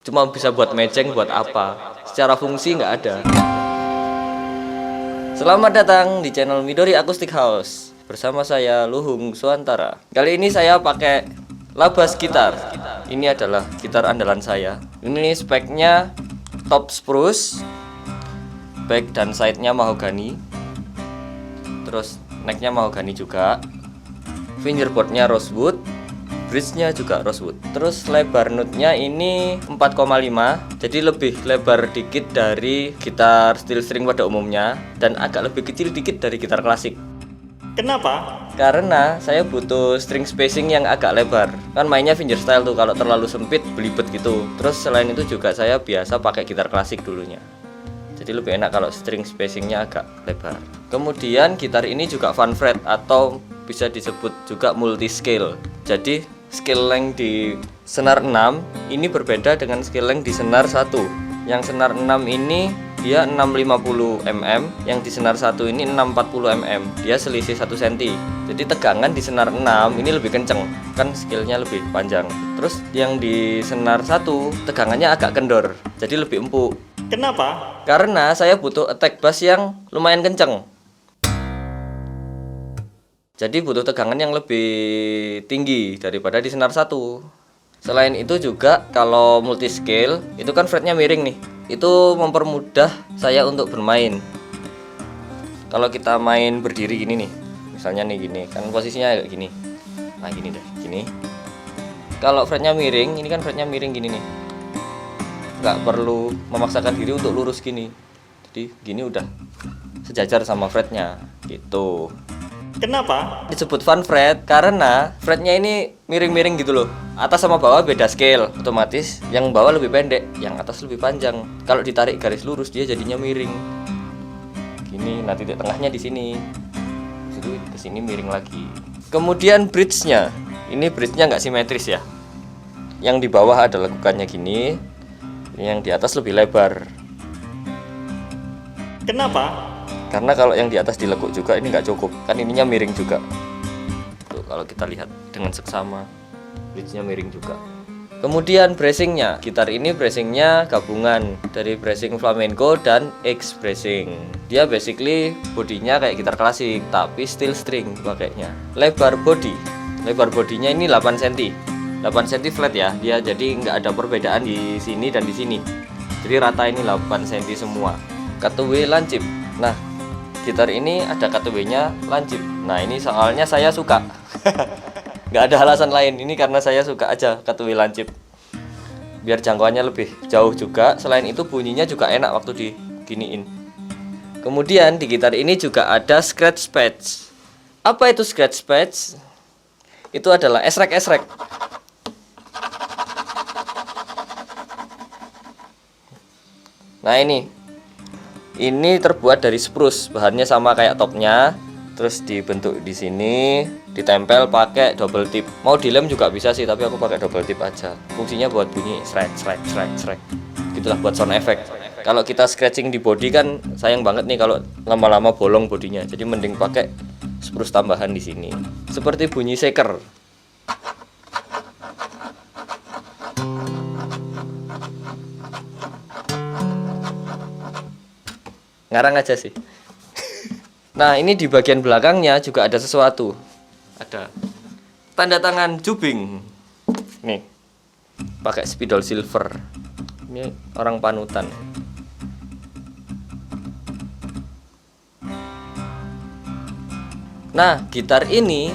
Cuma bisa buat mejeng, buat apa? Secara fungsi nggak ada. Selamat datang di channel Midori Acoustic House. Bersama saya Luhung Suantara. Kali ini saya pakai Labas gitar. Ini adalah gitar andalan saya. Ini speknya top spruce, back dan side-nya mahogani. Terus neck-nya mahogani juga. Fingerboard-nya rosewood, bridge-nya juga rosewood. Terus lebar note-nya ini 4,5, jadi lebih lebar dikit dari gitar steel string pada umumnya dan agak lebih kecil dikit dari gitar klasik. Kenapa? Karena saya butuh string spacing yang agak lebar. Kan mainnya fingerstyle tuh, kalau terlalu sempit belibet gitu. Terus selain itu juga saya biasa pakai gitar klasik dulunya. Jadi lebih enak kalau string spacingnya agak lebar. Kemudian gitar ini juga fun fret atau bisa disebut juga multi scale. Jadi scale length di senar 6 ini berbeda dengan scale length di senar 1. Yang senar 6 ini dia 650 mm, yang di senar 1 ini 640 mm. Dia selisih 1 cm. Jadi tegangan di senar 6 ini lebih kenceng, kan scale-nya lebih panjang. Terus yang di senar 1 tegangannya agak kendor, jadi lebih empuk. Kenapa? Karena saya butuh attack bass yang lumayan kenceng. Jadi butuh tegangan yang lebih tinggi daripada di senar 1. Selain itu juga kalau multi scale itu kan fretnya miring nih. Itu mempermudah saya untuk bermain. Kalau kita main berdiri gini nih, misalnya nih gini, kan posisinya kayak gini. Nah gini deh, gini. Kalau fretnya miring, ini kan fretnya miring gini nih. Nggak perlu memaksakan diri untuk lurus gini. Jadi gini udah sejajar sama fretnya gitu. Kenapa? Disebut fun fret karena fretnya ini miring-miring gitu loh. Atas sama bawah beda scale, otomatis yang bawah lebih pendek, yang atas lebih panjang. Kalau ditarik garis lurus dia jadinya miring. Gini, nah titik tengahnya di sini. Terus ke sini miring lagi. Kemudian bridge-nya. Ini bridge-nya nggak simetris ya. Yang di bawah ada lekukannya gini. Yang di atas lebih lebar. Kenapa? Karena kalau yang di atas dilekuk juga ini nggak cukup, kan ininya miring juga. Tuh, kalau kita lihat dengan seksama, bridge-nya miring juga. Kemudian bracing-nya, gitar ini bracing-nya gabungan dari bracing flamenco dan X bracing. Dia basically bodinya kayak gitar klasik, tapi steel string pakainya. Lebar bodinya ini 8 cm. 8 cm flat ya, dia jadi nggak ada perbedaan di sini dan di sini. Jadi rata ini 8 cm semua. Cutaway lancip. Nah, gitar ini ada cutaway-nya lancip. Nah, ini soalnya saya suka. Nggak ada alasan lain, ini karena saya suka aja cutaway lancip. Biar jangkauannya lebih jauh juga. Selain itu bunyinya juga enak waktu diginiin. Kemudian di gitar ini juga ada scratch patch. Apa itu scratch patch? Itu adalah esrek-esrek. Nah, ini terbuat dari spruce, bahannya sama kayak topnya, terus dibentuk di sini, ditempel pakai double tip. Mau dilem juga bisa sih, tapi aku pakai double tip aja. Fungsinya buat bunyi srek srek srek srek. Gitulah buat sound effect. Kalau kita scratching di body kan sayang banget nih kalau lama-lama bolong bodinya. Jadi mending pakai spruce tambahan di sini. Seperti bunyi shaker. Ngarang aja sih. Nah, ini di bagian belakangnya juga ada sesuatu. Ada tanda tangan Jubing. Nih. Pakai spidol silver. Ini orang panutan. Nah, gitar ini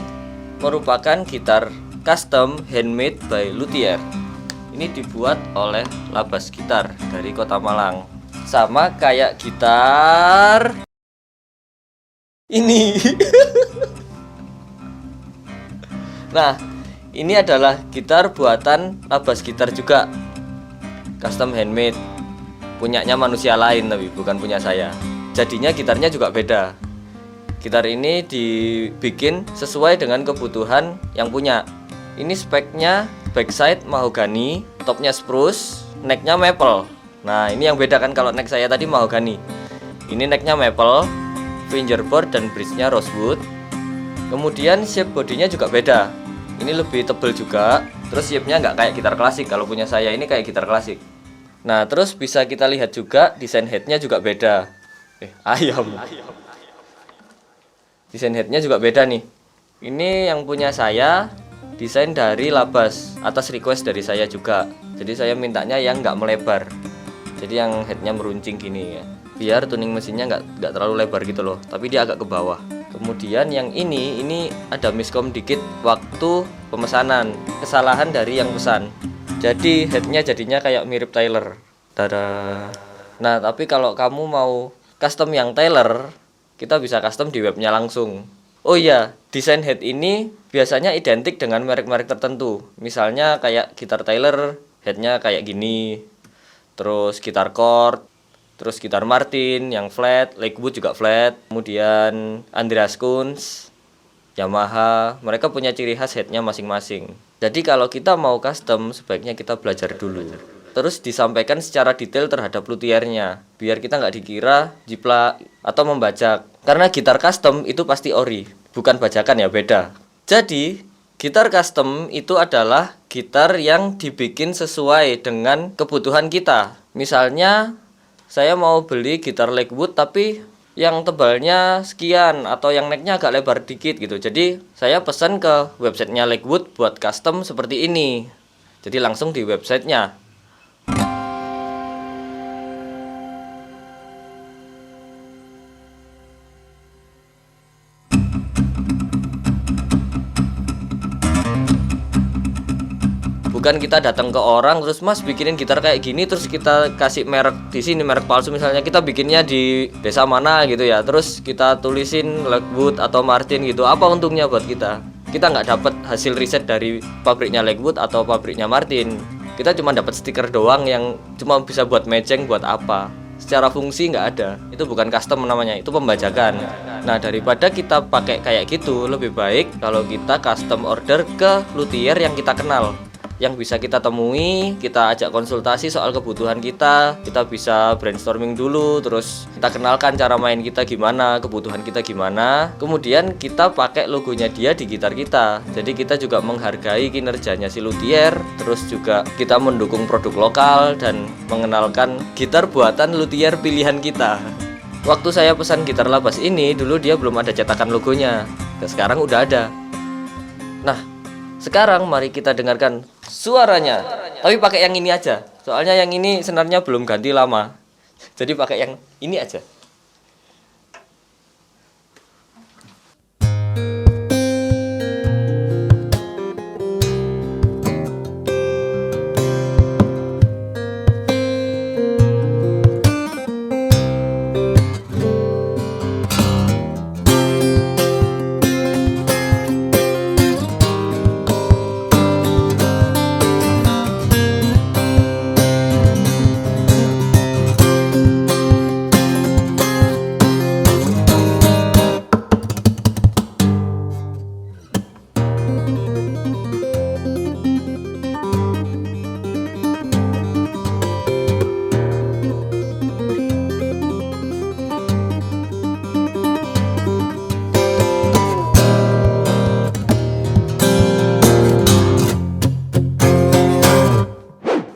merupakan gitar custom handmade by luthier. Ini dibuat oleh Labas Gitar dari Kota Malang. Sama kayak gitar ini. Nah, ini adalah gitar buatan Labas Gitar juga, custom handmade, punyanya manusia lain tapi bukan punya saya. Jadinya gitarnya juga beda. Gitar ini dibikin sesuai dengan kebutuhan yang punya. Ini speknya backside mahogani, topnya spruce, necknya maple. Nah, ini yang beda kan, kalau neck saya tadi mahogani. Ini necknya maple, fingerboard dan bridge-nya rosewood. Kemudian shape bodinya juga beda. Ini lebih tebal juga. Terus shape-nya nggak kayak gitar klasik. Kalau punya saya ini kayak gitar klasik. Nah, terus bisa kita lihat juga desain headnya juga beda. Ayam. Desain headnya juga beda nih. Ini yang punya saya desain dari Labas atas request dari saya juga. Jadi saya mintanya yang nggak melebar. Jadi yang headnya meruncing gini ya. Biar tuning mesinnya nggak terlalu lebar gitu loh. Tapi dia agak ke bawah. Kemudian yang ini ada miskom dikit waktu pemesanan. Kesalahan dari yang pesan. Jadi headnya jadinya kayak mirip Tyler. Tada. Nah, tapi kalau kamu mau custom yang Tyler, kita bisa custom di webnya langsung. Oh iya, desain head ini biasanya identik dengan merek-merek tertentu. Misalnya kayak gitar Tyler, headnya kayak gini. Terus gitar Chord, terus gitar Martin yang flat, Lakewood juga flat. Kemudian Andreas Kunz, Yamaha, mereka punya ciri khas headnya masing-masing. Jadi kalau kita mau custom, sebaiknya kita belajar dulu. Terus disampaikan secara detail terhadap luthiernya, biar kita nggak dikira jiplak atau membajak. Karena gitar custom itu pasti ori, bukan bajakan ya, beda. Jadi, gitar custom itu adalah gitar yang dibikin sesuai dengan kebutuhan kita. Misalnya, saya mau beli gitar Lakewood tapi yang tebalnya sekian atau yang necknya agak lebar dikit gitu. Jadi, saya pesan ke websitenya Lakewood buat custom seperti ini. Jadi langsung di websitenya. Bukan kita datang ke orang terus mas bikinin gitar kayak gini terus kita kasih merek di sini, merek palsu misalnya kita bikinnya di desa mana gitu ya, terus kita tulisin Lakewood atau Martin gitu. Apa untungnya buat kita? Kita nggak dapat hasil riset dari pabriknya Lakewood atau pabriknya Martin. Kita cuma dapat stiker doang yang cuma bisa buat matching, buat apa. Secara fungsi nggak ada. Itu bukan custom namanya, itu pembajakan. Nah, daripada kita pakai kayak gitu, lebih baik kalau kita custom order ke luthier yang kita kenal, yang bisa kita temui, kita ajak konsultasi soal kebutuhan kita bisa brainstorming dulu, terus kita kenalkan cara main kita gimana, kebutuhan kita gimana, kemudian kita pakai logonya dia di gitar kita. Jadi kita juga menghargai kinerjanya si luthier, terus juga kita mendukung produk lokal dan mengenalkan gitar buatan luthier pilihan kita. Waktu saya pesan gitar Labas ini, dulu dia belum ada cetakan logonya, dan sekarang udah ada. Nah, sekarang mari kita dengarkan suaranya. Tapi pakai yang ini aja. Soalnya yang ini senarnya belum ganti lama. Jadi pakai yang ini aja.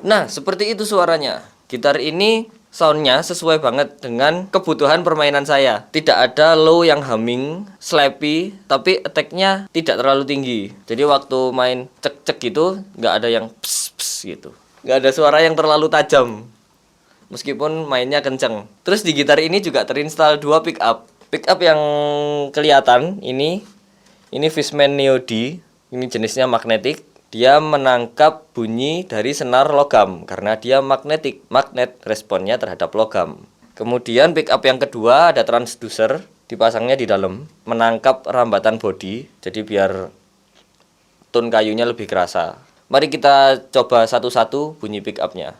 Nah, seperti itu suaranya. Gitar ini soundnya sesuai banget dengan kebutuhan permainan saya. Tidak ada low yang humming, slappy, tapi attack-nya tidak terlalu tinggi. Jadi waktu main cek-cek gitu, nggak ada yang pss gitu. Nggak ada suara yang terlalu tajam, meskipun mainnya kenceng. Terus di gitar ini juga terinstall 2 pickup. Pickup yang kelihatan ini Fishman Neo D. Ini jenisnya magnetic. Dia menangkap bunyi dari senar logam karena dia magnetik, magnet responnya terhadap logam. Kemudian pickup yang kedua ada transducer, dipasangnya di dalam, menangkap rambatan body, jadi biar tone kayunya lebih kerasa. Mari kita coba satu-satu bunyi pickupnya.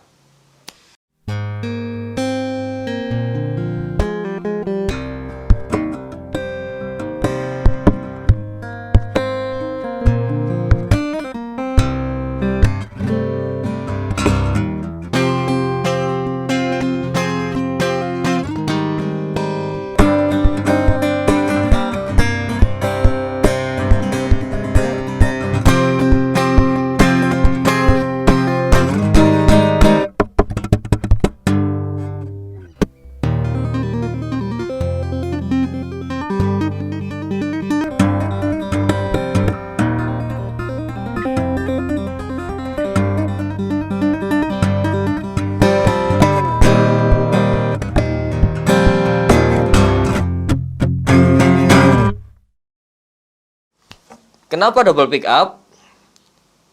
Kenapa double pick up?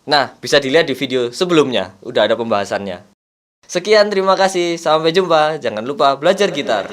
Nah, bisa dilihat di video sebelumnya, udah ada pembahasannya. Sekian, terima kasih. Sampai jumpa. Jangan lupa belajar gitar.